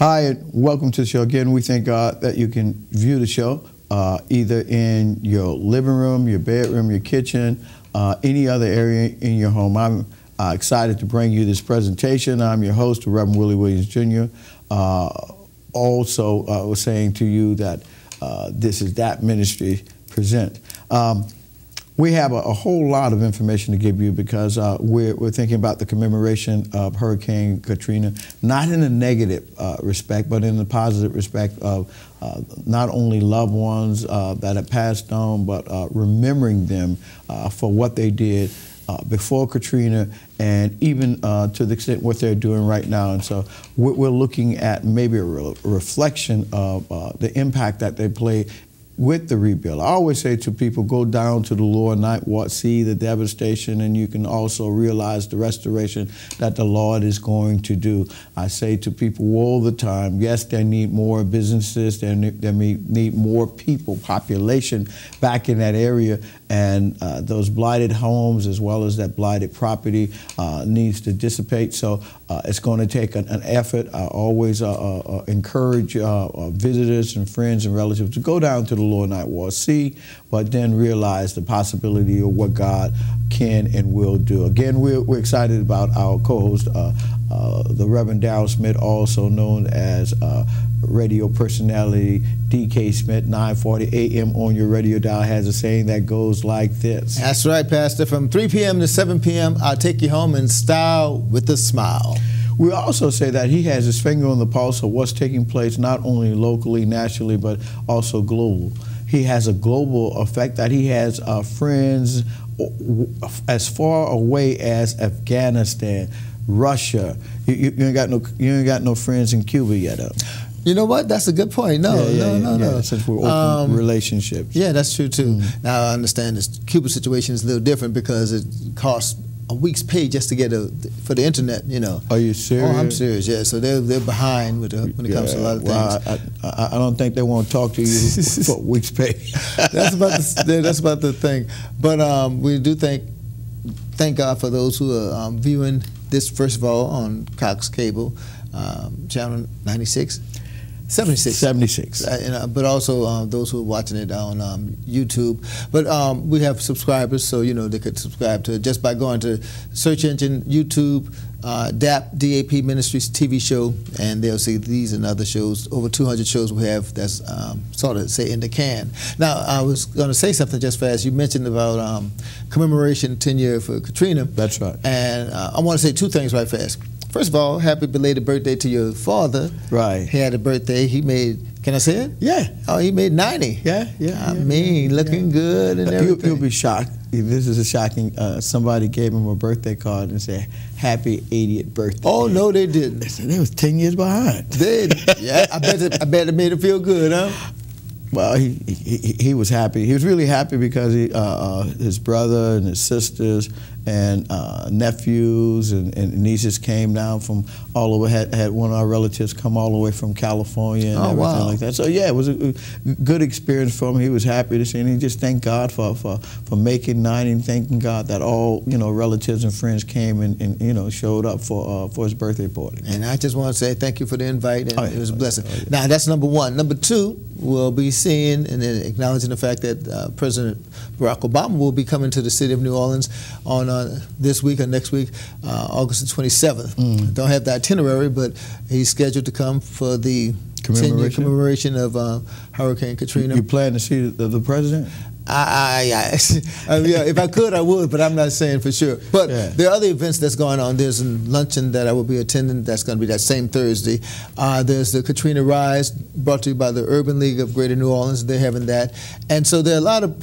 Hi, and welcome to the show. Again, we thank God that you can view the show either in your living room, your bedroom, your kitchen, any other area in your home. I'm excited to bring you this presentation. I'm your host, Reverend Willie Williams Jr. Also, I was saying to you that this is D.A.P Ministries present. We have a whole lot of information to give you because we're thinking about the commemoration of Hurricane Katrina, not in a negative respect, but in the positive respect of not only loved ones that have passed on, but remembering them for what they did before Katrina, and even to the extent what they're doing right now. And so we're looking at maybe a reflection of the impact that they played with the rebuild. I always say to people, go down to the lower ninth ward, see the devastation, and you can also realize the restoration that the Lord is going to do. I say to people all the time, yes, they need more businesses, they need more people, population back in that area, and those blighted homes as well as that blighted property needs to dissipate. So it's going to take an effort. I always encourage visitors and friends and relatives to go down to the lower ninth ward, see, but then realize the possibility of what God can and will do. Again, we're excited about our co-host, the Reverend Darrell Smith, also known as radio personality D.K. Smith. 9:40 a.m. on your radio dial has a saying that goes like this. That's right, Pastor. From 3 p.m. to 7 p.m., I'll take you home in style with a smile. We also say that he has his finger on the pulse of what's taking place not only locally, nationally, but also global. He has a global effect, that he has friends as far away as Afghanistan, Russia. You ain't got no friends in Cuba yet, huh? You know what? That's a good point. No. Since we're open relationships. Yeah, that's true too. Now I understand this Cuba situation is a little different because it costs a week's pay just to get for the internet. You know. Are you serious? Oh, I'm serious. Yeah. So they're behind with when it comes to a lot of things. I don't think they want to talk to you for a week's pay. That's about the thing. But we do thank God for those who are viewing this, first of all, on Cox Cable, channel 96. 76. But also those who are watching it on YouTube. But we have subscribers, so they could subscribe to it just by going to search engine YouTube, D.A.P Ministries TV show, and they'll see these and other shows. Over 200 shows we have that's sort of say in the can. Now I was going to say something just fast. You mentioned about commemoration 10 year for Katrina. That's right. And I want to say two things right fast. First of all, happy belated birthday to your father. Right. He had a birthday. He made, can I say it? Yeah. Oh, he made 90. Yeah. I mean, looking good and everything. You'll be shocked. This is a shocking, somebody gave him a birthday card and said, happy 80th birthday. Oh, no, they didn't. They was 10 years behind. Yeah, I bet it made him feel good, huh? Well, he was happy. He was really happy because his brother and his sisters and nephews and nieces came down from all over. Had one of our relatives come all the way from California and everything like that. So yeah, it was a good experience for him. He was happy to see, and he just thanked God for making 90, and thanking God that all relatives and friends came and showed up for his birthday party. And I just want to say thank you for the invite, and it was a blessing. Now that's number one. Number two, we'll be seeing and then acknowledging the fact that President Barack Obama will be coming to the city of New Orleans on this week or next week, August the 27th. Don't have the itinerary, but he's scheduled to come for the 10-year commemoration of Hurricane Katrina. You plan to see the president? Yeah, if I could, I would, but I'm not saying for sure. But there are other events that's going on. There's a luncheon that I will be attending that's going to be that same Thursday. There's the Katrina Rise, brought to you by the Urban League of Greater New Orleans. They're having that. And so there are a lot of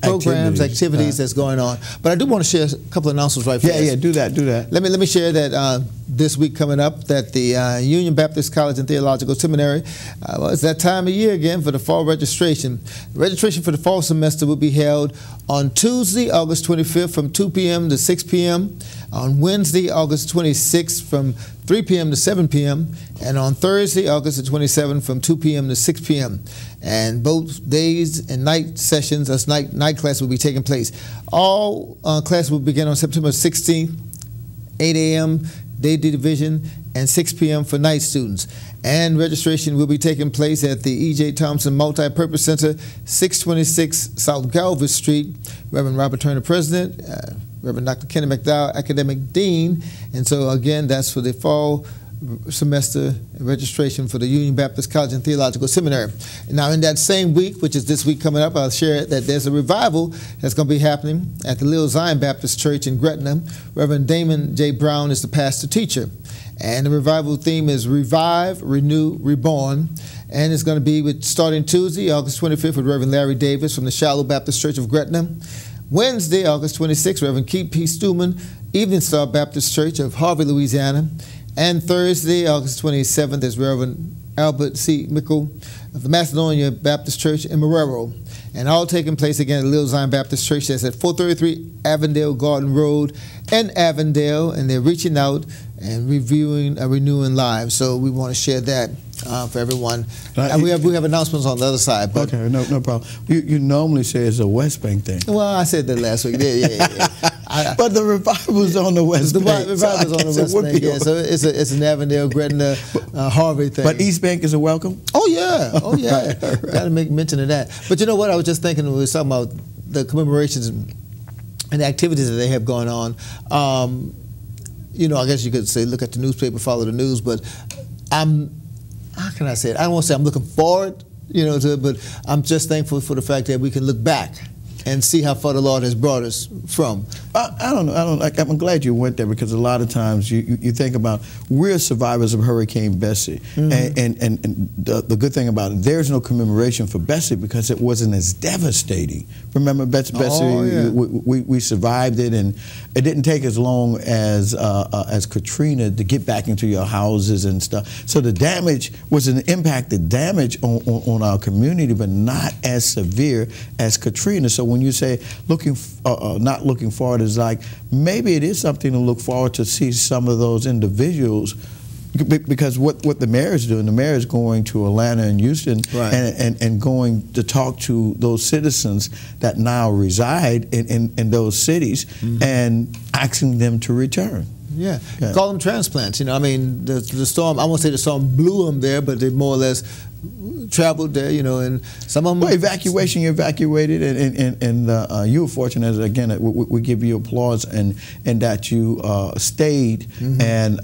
programs, activities that's going on. But I do want to share a couple of announcements right fast. Yeah, do that. Let me share that this week coming up that the Union Baptist College and Theological Seminary, well, it's that time of year again for the fall registration. Registration for the fall semester will be held on Tuesday, August 25th from 2 p.m. to 6 p.m., on Wednesday, August 26th from 3 p.m. to 7 p.m., and on Thursday, August the 27th from 2 p.m. to 6 p.m. And both days and night sessions, as night class will be taking place. All classes will begin on September 16th, 8 a.m. day division, and 6 p.m. for night students. And registration will be taking place at the E.J. Thompson Multipurpose Center, 626 South Galvez Street. Reverend Robert Turner, President, Reverend Dr. Kenny McDowell, Academic Dean. And so again, that's for the fall semester registration for the Union Baptist College and Theological Seminary. Now in that same week, which is this week coming up, I'll share that there's a revival that's going to be happening at the Little Zion Baptist Church in Gretna. Reverend Damon J. Brown is the pastor teacher. And the revival theme is Revive, Renew, Reborn. And it's going to be starting Tuesday, August 25th, with Reverend Larry Davis from the Shiloh Baptist Church of Gretna. Wednesday, August 26th, Reverend Keith P. Stuman, Evening Star Baptist Church of Harvey, Louisiana. And Thursday, August 27th, is Reverend Albert C. Mickle of the Macedonia Baptist Church in Marrero. And all taking place again at Little Zion Baptist Church. That's at 433 Avondale Garden Road in Avondale. And they're reaching out and reviewing and renewing lives. So we want to share that for everyone. And we have announcements on the other side. But okay, no problem. You normally say it's a West Bank thing. Well, I said that last week. Yeah. But the revival's on the West Bank. The revival's on the West Bank, yeah. So it's an Avondale, Gretna, Harvey thing. But East Bank is a welcome? Oh, yeah. Oh, yeah. Right. Got to make mention of that. But you know what? I was just thinking when we were talking about the commemorations and the activities that they have going on. You know, I guess you could say look at the newspaper, follow the news, but how can I say it? I don't want to say I'm looking forward, you know, to it, but I'm just thankful for the fact that we can look back and see how far the Lord has brought us from. I don't know. I'm glad you went there, because a lot of times you think about, we're survivors of Hurricane Bessie, and the good thing about it, there's no commemoration for Bessie because it wasn't as devastating. Remember Bessie? Oh, yeah. We survived it, and it didn't take as long as Katrina to get back into your houses and stuff. So the damage was an impacted damage on our community, but not as severe as Katrina. So when you say not looking forward, is like maybe it is something to look forward to see some of those individuals, because what the mayor is doing, the mayor is going to Atlanta and Houston, right, and going to talk to those citizens that now reside in those cities, and asking them to return. Yeah. Call them transplants. You know, I mean, the storm, I won't say the storm blew them there, but they more or less traveled there, you know, and some of them... Well, evacuation, you evacuated, and you were fortunate, again, we give you applause, and that you stayed and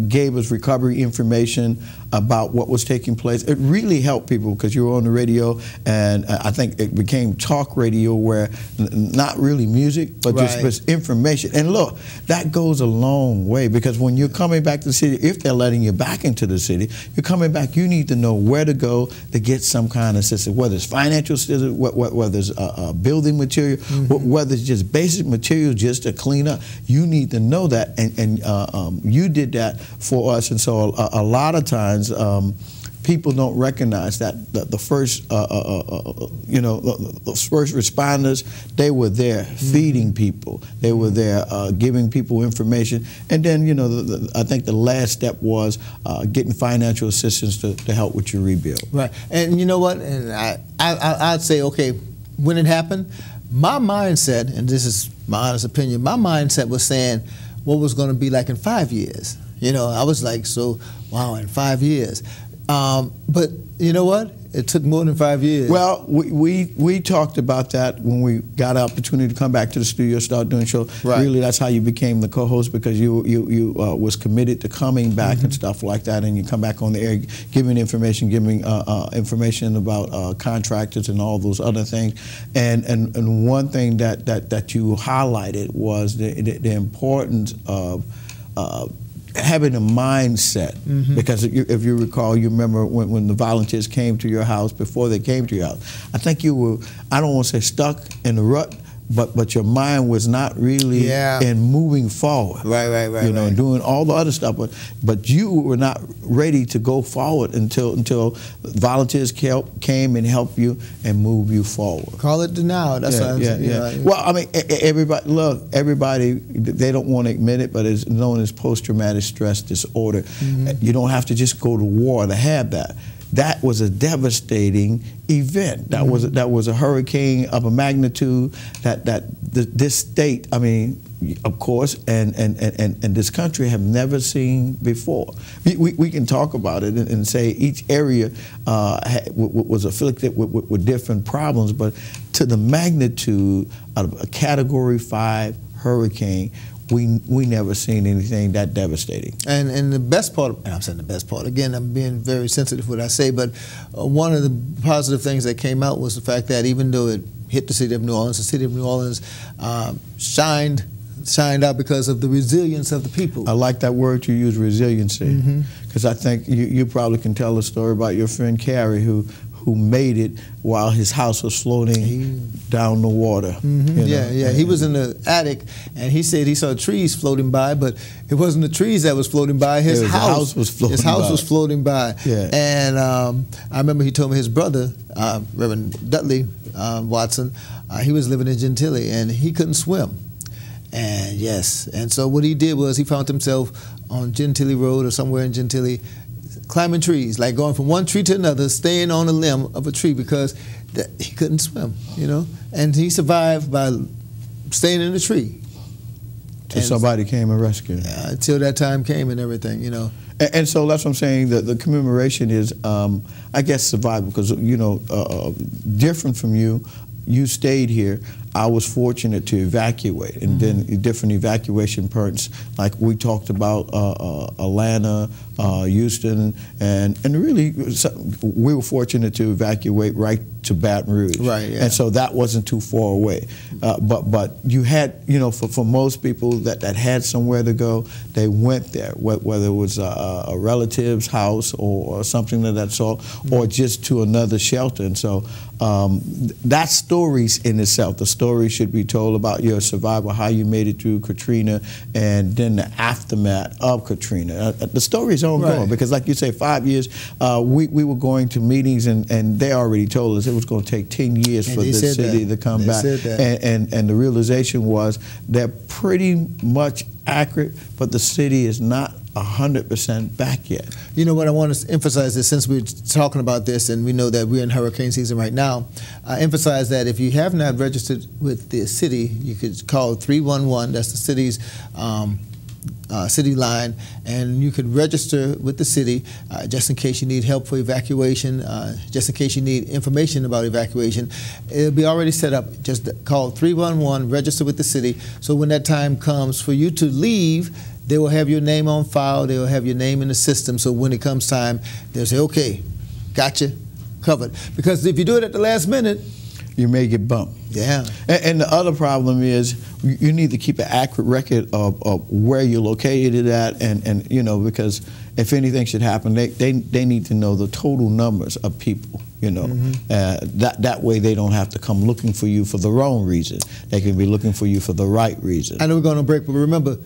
gave us recovery information about what was taking place. It really helped people, because you were on the radio, and I think it became talk radio, where not really music, but just information. And look, that goes a long way, because when you're coming back to the city, if they're letting you back into the city, you're coming back, you need to know where to go to get some kind of assistance, whether it's financial assistance, whether it's building material, whether it's just basic material just to clean up. You need to know that, and you did that for us. And so a lot of times, people don't recognize that the first, you know, the first responders, they were there feeding people. They were there giving people information. And then, you know, I think the last step was getting financial assistance to help with your rebuild. Right. And you know what? And I'd say, okay, when it happened, my mindset, and this is my honest opinion, my mindset was saying what was going to be like in 5 years. You know, I was like, so, wow, in 5 years. But you know what? It took more than 5 years. Well, we talked about that when we got an opportunity to come back to the studio, start doing shows. Right. Really, that's how you became the co-host, because you was committed to coming back and stuff like that, and you come back on the air, giving information, information about contractors and all those other things. And one thing that you highlighted was the importance of having a mindset, because if you recall, you remember when the volunteers came to your house, before they came to your house, I think you were, I don't want to say stuck in the rut, but your mind was not really in moving forward. Right. You know, doing all the other stuff, but you were not ready to go forward until volunteers came and helped you and move you forward. Call it denial. That's what I'm saying. Well, I mean, everybody, they don't want to admit it, but it's known as post-traumatic stress disorder. You don't have to just go to war to have that. That was a devastating event. That was a hurricane of a magnitude that this state, I mean, of course, and this country have never seen before. We can talk about it and say each area was afflicted with different problems, but to the magnitude of a Category 5 hurricane, we never seen anything that devastating. And the best part, and I'm saying the best part, again, I'm being very sensitive to what I say, but one of the positive things that came out was the fact that even though it hit the city of New Orleans, the city of New Orleans shined out because of the resilience of the people. I like that word you use, resiliency, because I think you probably can tell a story about your friend Carrie who made it while his house was floating down the water. Yeah. He was in the attic, and he said he saw trees floating by, but it wasn't the trees that was floating by. His house was floating by. His house was floating by. Yeah. And I remember he told me his brother, Reverend Dudley Watson, he was living in Gentilly, and he couldn't swim. And so what he did was he found himself on Gentilly Road or somewhere in Gentilly, climbing trees, like going from one tree to another, staying on a limb of a tree because he couldn't swim, you know. And he survived by staying in the tree. Till somebody came and rescued him. Until that time came and everything, you know. And so that's what I'm saying, that the commemoration is, I guess, survival, because, you know, different from you, you stayed here. I was fortunate to evacuate, and then different evacuation points, like we talked about Atlanta, Houston, and really we were fortunate to evacuate right to Baton Rouge. Right, yeah. And so that wasn't too far away. But you had, you know, for most people that had somewhere to go, they went there, whether it was a relative's house or something of that sort, or just to another shelter. And so that story's in itself. The story should be told about your survival, how you made it through Katrina, and then the aftermath of Katrina. The story's ongoing, because like you say, 5 years, we were going to meetings, and they already told us it was going to take 10 years for the city to come back. And the realization was they're pretty much accurate, but the city is not 100% back yet. You know what, I want to emphasize this, since we're talking about this and we know that we're in hurricane season right now, I emphasize that if you have not registered with the city, you could call 311, that's the city's city line, and you could register with the city just in case you need help for evacuation, just in case you need information about evacuation. It'll be already set up. Just call 311, register with the city, so when that time comes for you to leave, they will have your name on file, they will have your name in the system, so when it comes time, they'll say, okay, gotcha, covered. Because if you do it at the last minute, you may get bumped. Yeah. And the other problem is you need to keep an accurate record of where you're located at, and you know, because if anything should happen, they need to know the total numbers of people, you know. That way they don't have to come looking for you for the wrong reason. They can be looking for you for the right reason. I know we're going to break, but remember,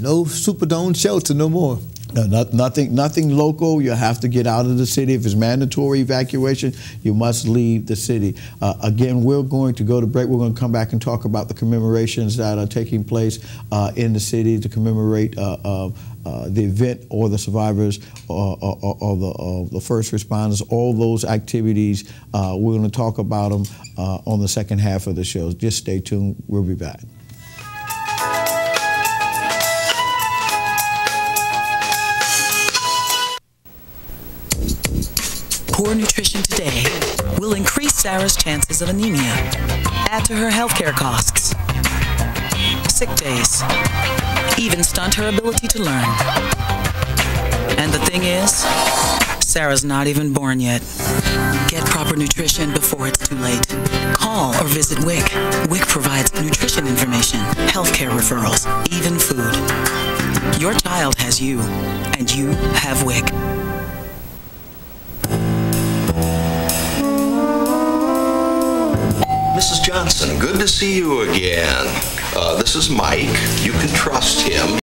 no Superdome shelter no more. No, nothing local. You have to get out of the city. If it's mandatory evacuation, you must leave the city. Again, we're going to go to break. We're going to come back and talk about the commemorations that are taking place in the city to commemorate the event or the survivors or the first responders. All those activities, we're going to talk about them on the second half of the show. Just stay tuned. We'll be back. Poor nutrition today will increase Sarah's chances of anemia, add to her healthcare costs, sick days, even stunt her ability to learn. And the thing is, Sarah's not even born yet. Get proper nutrition before it's too late. Call or visit WIC. WIC provides nutrition information, healthcare referrals, even food. Your child has you, and you have WIC. Mrs. Johnson, good to see you again. This is Mike. You can trust him.